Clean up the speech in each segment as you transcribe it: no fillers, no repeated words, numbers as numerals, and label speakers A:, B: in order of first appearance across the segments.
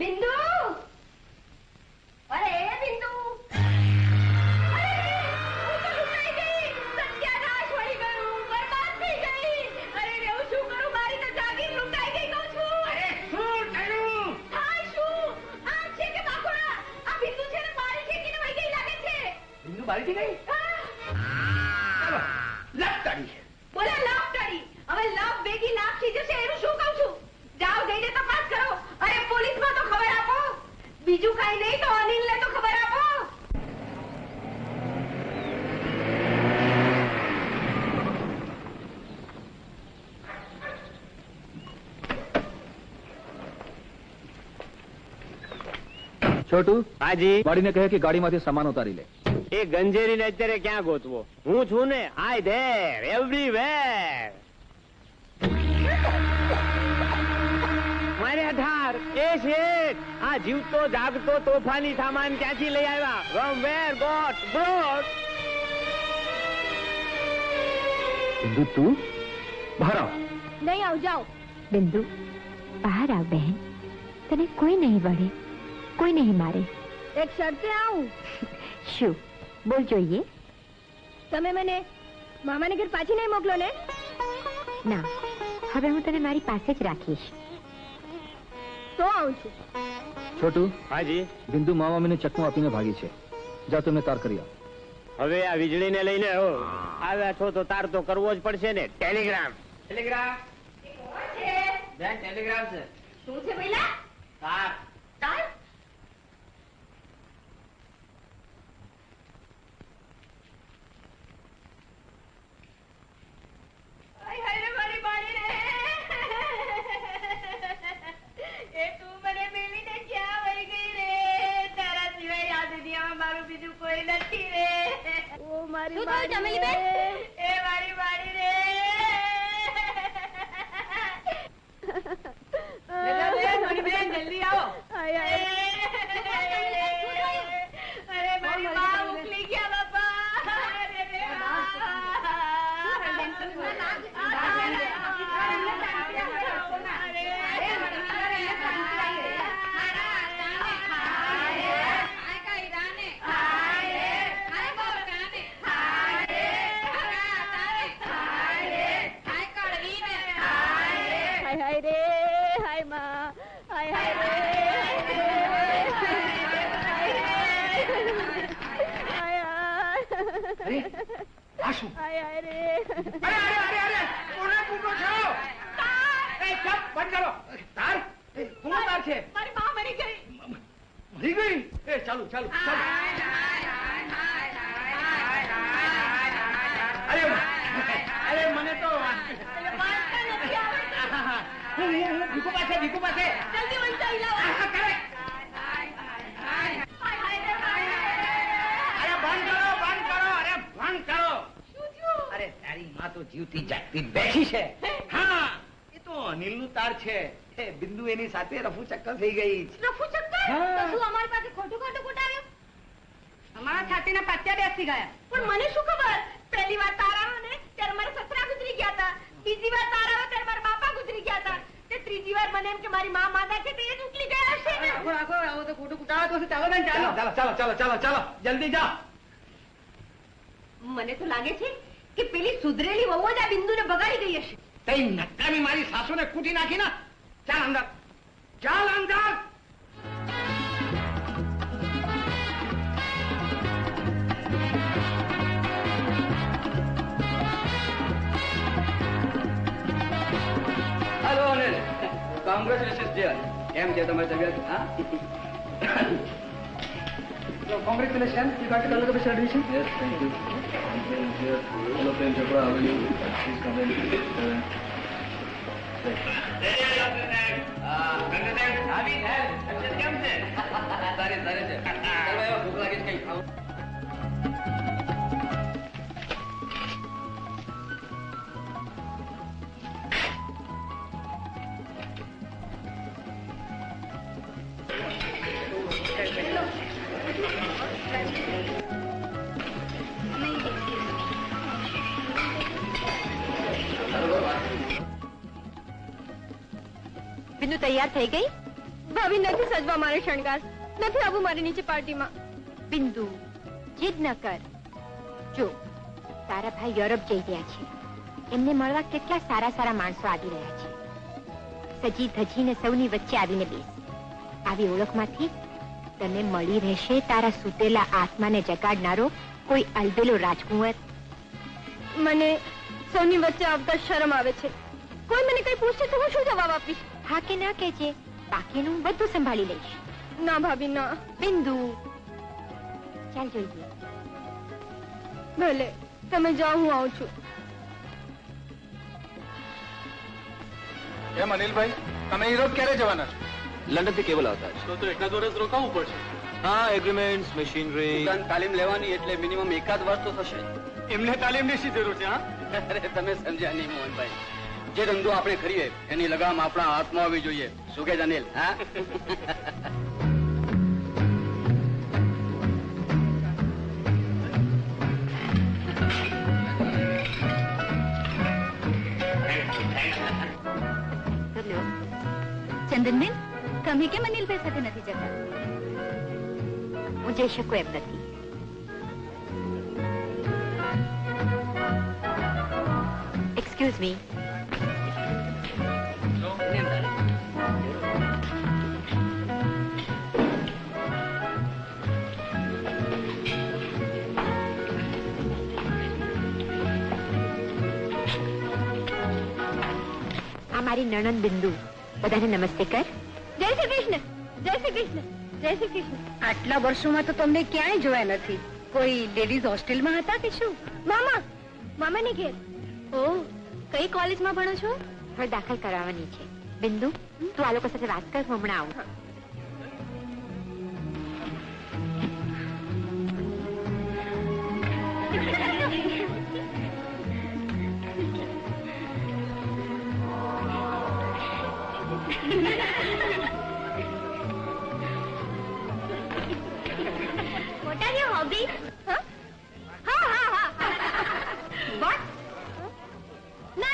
A: બિંદુ, અરે બિંદુ,
B: બારી ગઈ.
A: બોલે લાપટાડી. હવે લાપ ભેગી લાપ થઈ જશે એનું શું કહું છું? જાઓ જઈને તપાસ કરો. અરે પોલીસમાં તો ખબર આપો. બીજું કઈ નહીં તો અનિલને તો ખબર આપો.
C: છોટુ,
D: હાજી.
C: વાડીને કહે કે ગાડીમાંથી સામાન ઉતારી લે.
D: એ ગંજેરીને અત્યારે ક્યાં ગોતવો? હું છું ને, આઈ ધેર એવરીવેર. મારે 18 એ શેઠ, આ જીવતો જાગતો તોફાની સામાન ક્યાંથી લઈ આવ્યા? From where got brought?
C: Bindu, તું બહાર આવ.
A: નહીં આવ, જાઓ.
E: બિંદુ, બહાર આવ બહેન. તને કોઈ નહીં વળે, કોઈ નહીં મારે.
A: એક શરતે આવું.
E: શું? બોલ જોઈએ.
A: તમે મને મામાને ઘર પાછી નહીં મોકલો ને?
E: ના, હવે હું તને મારી પાસે જ રાખીશ.
A: તો આવું છું.
C: છોટુ,
D: હાજી.
C: બિંદુ મામામીને ચકમો આપીને ભાગી છે. જા તમે તાર કરી આવ.
D: હવે આ વીજળીને લઈને આવ્યા છો તો તાર તો કરવો જ પડશે ને. ટેલિગ્રામ.
B: ટેલિગ્રામ.
A: કોણ છે?
B: બેન ટેલિગ્રામ છે.
A: શું છે ભઈલા?
B: તાર.
A: તાર?
B: જલ્દી આવો.
A: અરે મારી માં ઉકલી ગયા બાપા.
B: ચાલુ ચાલુ અરે મને તો ભીખુ પાસે
A: જલ્દી વંચાઈ લાવો.
B: અરે તારી માં તો જીવતી જાગતી બેઠી છે. હા, એ તો અનિલનું તાર છે. બિંદુ એની સાથે રફુ ચક્કર થઈ ગઈ.
A: રફુ ચક્કર? તો શું અમારી પાસે ખોટું કુટાવ્યું? અમારા છાતીના પાત્યા બેસી ગયા. પણ મને શું ખબર? પહેલી વાર તાર આવ્યો ને ત્યારે મારા સસરા ગુજરી ગયા હતા. બીજી વાર તાર આવ્યો ત્યારે મારા બાપા ગુજરી ગયા હતા. તે ત્રીજી વાર મને એમ કે મારી માં માદા છે તે જ ઉકલી ગયા હશે.
B: આવો તો ખોટું કુટાવે તો ચાલો ને. ચાલો ચાલો ચાલો ચાલો ચાલો જલ્દી જા.
A: મને તો લાગે છે કે પેલી સુધરેલી વહુ જ આ બિંદુને બગાડી ગઈ હશે.
B: તઈ નકામી મારી સાસુને કૂટી નાખી ના. ચાલ અંદર, ચાલ અંદર.
F: Hello Anil, congratulations dear. કેમ છે તમારી તબિયત? હા,
C: So congratulations, you got a color special edition.
F: yes, thank you. Hello, friend Chopra, how are you? Please come in.
B: કેમ છે?
F: સારી સારી છે. ચાલો એવા ભૂખ લાગે છે કઈ ખાવું.
E: બિંદુ તૈયાર થઈ ગઈ?
A: ભાભી નથી સજવા મારે શણગાર, નથી આવું મારી નીચે પાર્ટીમાં.
E: બિંદુ જીદ ન કર. જો તારા ભાઈ યુરોપ જઈ ગયા છે, એમને મળવા કેટલા સારા સારા માણસો આવી રહ્યા છે. સજી ધજીને સૌની વચ્ચે આવીને બેસ. આવી ઓળખમાંથી તને મળી રહેશે તારા સૂતેલા આત્માને જગાડનારો કોઈ અલબેલો રાજકુંવર.
A: મને સૌની વચ્ચે આવતા શરમ આવે છે. કોઈ મને કઈ પૂછે તો હું શું જવાબ આપીશ?
E: હા કે ના કહેજે, બાકીનું હું બધું સંભાળી લઈશ.
A: ના ભાભી ના.
E: બિંદુ ચાલ જોઈએ.
A: ભલે તમે જાઓ, હું આવું છું.
F: એમ અનિલભાઈ, તમે યુરોપ ક્યારે જવાના છો?
C: લંડન થી કેવલ આવતા
F: તો એકાદ વર્ષ રોકાવું પડશે.
C: હા, એગ્રીમેન્ટ્સ, મશીનરી.
G: તાલીમ લેવાની એટલે મિનિમમ એકાદ વર્ષ તો થશે.
F: એમને તાલીમની શી જરૂર છે? હા,
G: અરે તમે સમજ્યા નહીં મોહનભાઈ. જે ધંધો આપણે કરીએ એની લગામ આપણા હાથમાં આવવી જોઈએ. શું કે અનિલ? હા,
E: ચંદનબેન, તમે કેમ અનિલભાઈ સાથે નથી જતા? હું જઈ શકું એમ નથી. Excuse me. આ મારી નણંદ બિંદુ. બધાને નમસ્તે કર.
A: જય શ્રી કૃષ્ણ, જય શ્રી કૃષ્ણ, જય શ્રી કૃષ્ણ. આટલા વર્ષોમાં તો તમને ક્યાંય જોયા નથી. કોઈ લેડીઝ હોસ્ટેલમાં હતા કે શું? મામાની ઘેર. ઓહ, કઈ કોલેજમાં ભણો છો?
E: હવે દાખલ કરાવવાની છે. બિંદુ, તું આ લોકો સાથે વાત કર, હું હમણાં આવું.
A: What are your hobbies? Huh? Ha. What? No.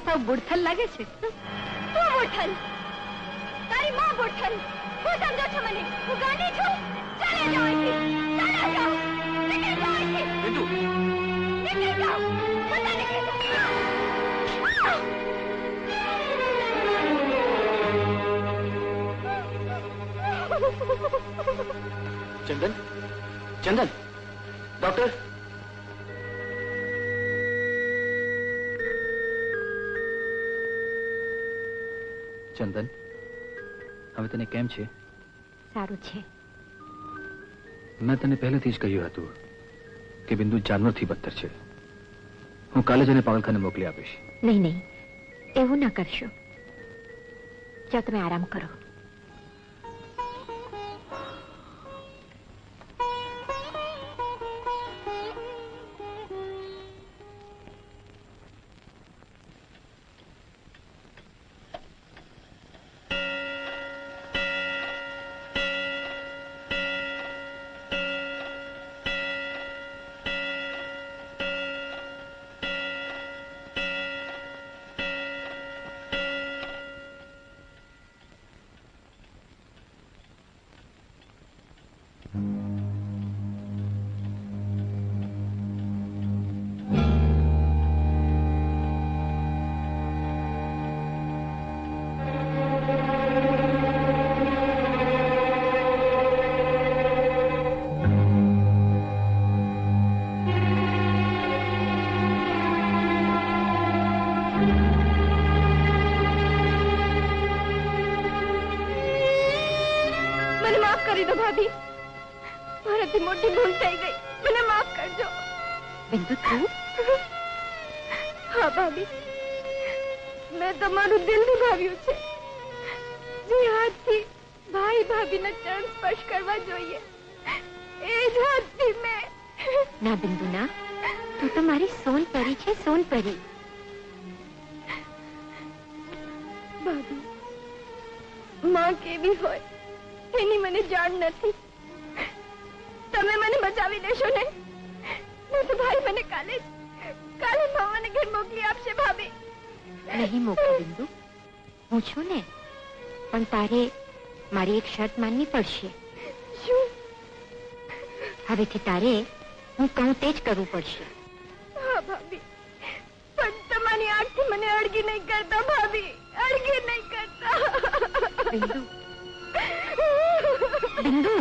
E: સૌ બુડથલ લાગે છે.
A: તું બુડથલ? તારી માં બુડથલ? હું સમજો છો મને? હું ગાંડી છું? ચાલે જાઓ અહીંથી. ચાલે જાઓ. નીકળી જાઓ અહીંથી.
C: બિંદુ,
A: નીકળી જાઓ. બધા નીકળી જાઓ.
C: ચંદન, ચંદન, ડોક્ટર. ચંદન, હવે તને કેમ છે?
E: સારું છે.
C: મેં તને પહેલેથી જ કહ્યું હતું કે બિંદુ જાનવરથી બદતર છે. હું કાલે જ એને પાગલખાને મોકલી આપીશ.
E: નહીં નહીં, એવું ના કરશો. જાઓ, તમે આરામ કરો.
A: કરી દો ભાભી, મારાથી મોટી ભૂલ થઈ ગઈ, મને માફ કરજો.
E: બિંદુ, તું?
A: હા ભાભી, મેં તમારું દિલ નિભાવ્યું છે. જે હાથથી ભાઈ ભાભીના ચરણ સ્પર્શ કરવા જોઈએ એ જ હાથથી મેં.
E: ના બિંદુ ના, તું તો મારી સોનપરી છે, સોનપરી.
A: ભાભી, માં કેવી હોય એની મને જાણ નથી. તમે મને બચાવી લેશો ને? નહીં તો ભાઈ મને કાલે મામાને ઘેર મોકલી આપશે. ભાભી
E: નહીં મોકલું બિંદુ, હું છું ને. પણ તારે મારી એક શરત માનવી પડશે.
A: શું?
E: હવેથી તારે હું કહું તે જ કરવું પડશે.
A: હા ભાભી, પણ તમારી આંખથી મને અડગી નહીં કરતા. ભાભી, અડગી નહીં કરતા.
E: બિંદુ, બિંદુ.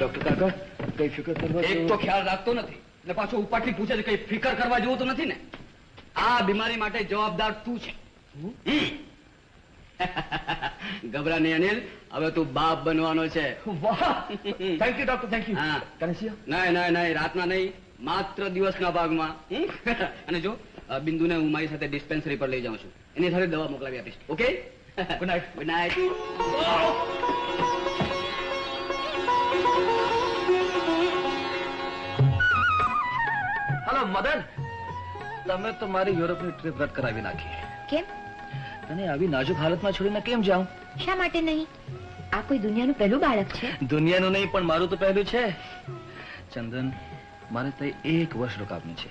C: ડોક્ટર કાકા, કઈ ફિકર કરવા
G: એક તો ખ્યાલ રાખતો નથી એટલે પાછો ઉપાડથી પૂછે છે કઈ ફિકર કરવા જેવું તો નથી ને? આ બીમારી માટે જવાબદાર તું છે. ગભરા નહીં અનિલ, હવે તું બાપ બનવાનો છે.
C: વાહ, thank you doctor, thank you.
G: હા. નહીં, રાતના નહીં, માત્ર દિવસના ભાગમાં. અને જો બિંદુને હું મારી સાથે ડિસ્પેન્સરી પર લઈ જાઉં છું. એની સાથે દવા મોકલાવી આપીશ. Okay?
C: Good night.
G: Good night.
C: Hello Madan, તમે તો મારી યુરોપની ટ્રીપ રદ કરાવી નાખી.
E: કેમ?
C: તને આવી નાજુક હાલતમાં છોડીને કેમ જાઉં?
E: શા માટે નહીં? આ કોઈ દુનિયાનું પહેલું બાળક છે.
C: દુનિયાનું નહીં, પણ મારું તો પહેલું છે. ચંદન, મારે તે 1 વર્ષ રોકાવાનું છે.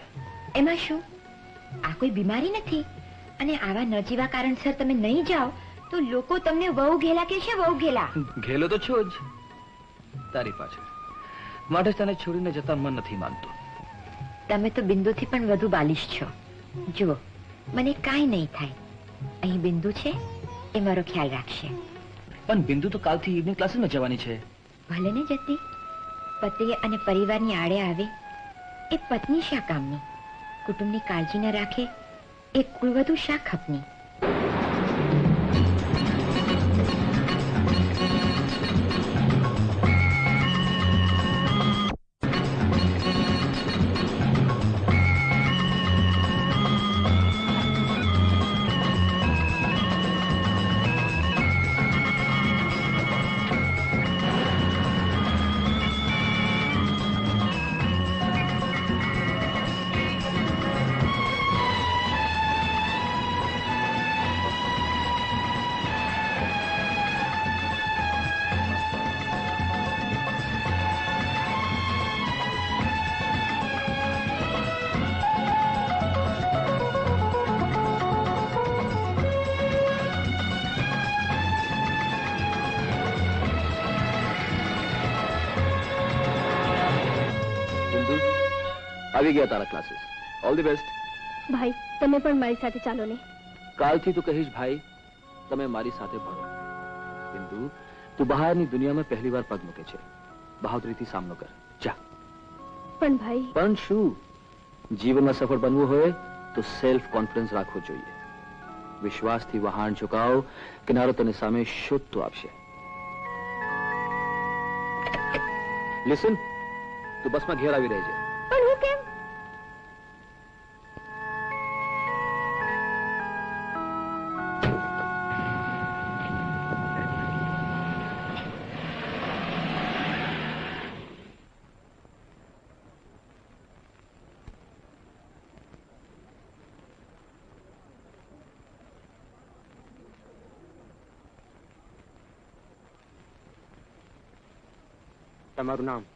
E: એમાં શું? આ કોઈ બીમારી નથી. અને આવા નજીવા કારણસર તમે નહીં જાઓ તો લોકો તમને વહુ ઘેલા કહેશે. વહુ ઘેલા.
C: ઘેલો તો છું જ તારી પાછળ, માટે તને છોડીને જતા મન નથી માનતું.
E: તમે તો બિંદુથી પણ વધુ બાલિશ છો. જુઓ, મને કાંઈ નહીં થાય. અહીં બિંદુ છે, એ મારો ખ્યાલ રાખશે.
C: પણ બિંદુ તો કાલથી ઇવનિંગ ક્લાસીસમાં જવાની છે.
E: ભલે ને જતી. પતિ અને પરિવારની આડે આવે એ પત્ની શા કામની? કુટુંબની કાળજી ન રાખે એ કુળવધુ શા ખપની?
C: આવી ગયા તારા ક્લાસીસ. All the best.
A: ભાઈ, તમે પણ મારી સાથે ચાલો ને.
C: કાલથી તું કહીશ ભાઈ, તમે મારી સાથે ભણો. બિંદુ, તું બહારની દુનિયામાં પહેલી વાર પગ મૂકે છે. બહાદુરીથી સામનો કર. જા.
A: પણ ભાઈ.
C: પણ શું? જીવનમાં સફળ બનવું હોય તો સેલ્ફ કોન્ફિડન્સ રાખવો જોઈએ. વિશ્વાસથી વહાણ ઝુકાવ, કિનારો તને સામે શોધતો આપશે. લિસન, તું બસમાં ઘેર આવી રહેજે.
A: પણ હું કેમ?
D: તમારું નામ?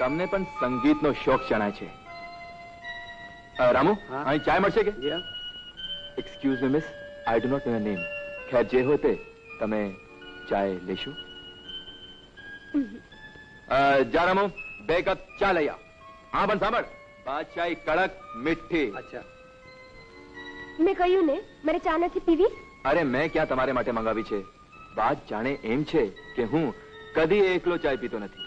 C: તમને પણ સંગીતનો શોખ જણાય છે. રામુ,
D: હા?
C: અહીં ચાય મળશે કે?
D: Yeah.
C: Excuse me miss, I do not know your name. ખેર જે હોય તે, તમે ચાય લેશો? જા રામુ, 2 કપ ચા લઈ આવ. હા પણ સાંભળ, બાદશાહી કડક મીઠી.
D: અચ્છા.
E: મેં કહ્યું ને મારે ચા નથી પીવી.
C: અરે મેં ક્યાં તમારે માટે મંગાવી છે? વાત જાણે એમ છે કે હું કદી એકલો ચાય પીતો નથી.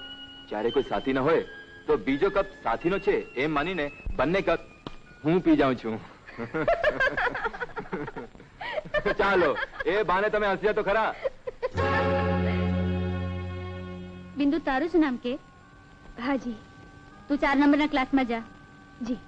C: જ્યારે કોઈ સાથી ન હોય તો બીજો કપ સાથીનો છે એમ માનીને બંને કપ હું પી જાઉં છું. ચાલો, એ બાને તમે હસ્યા તો ખરા.
E: બિંદુ, તારું શું નામ કે? હાજી. તું 4 નંબરના ક્લાસમાં જા. જી.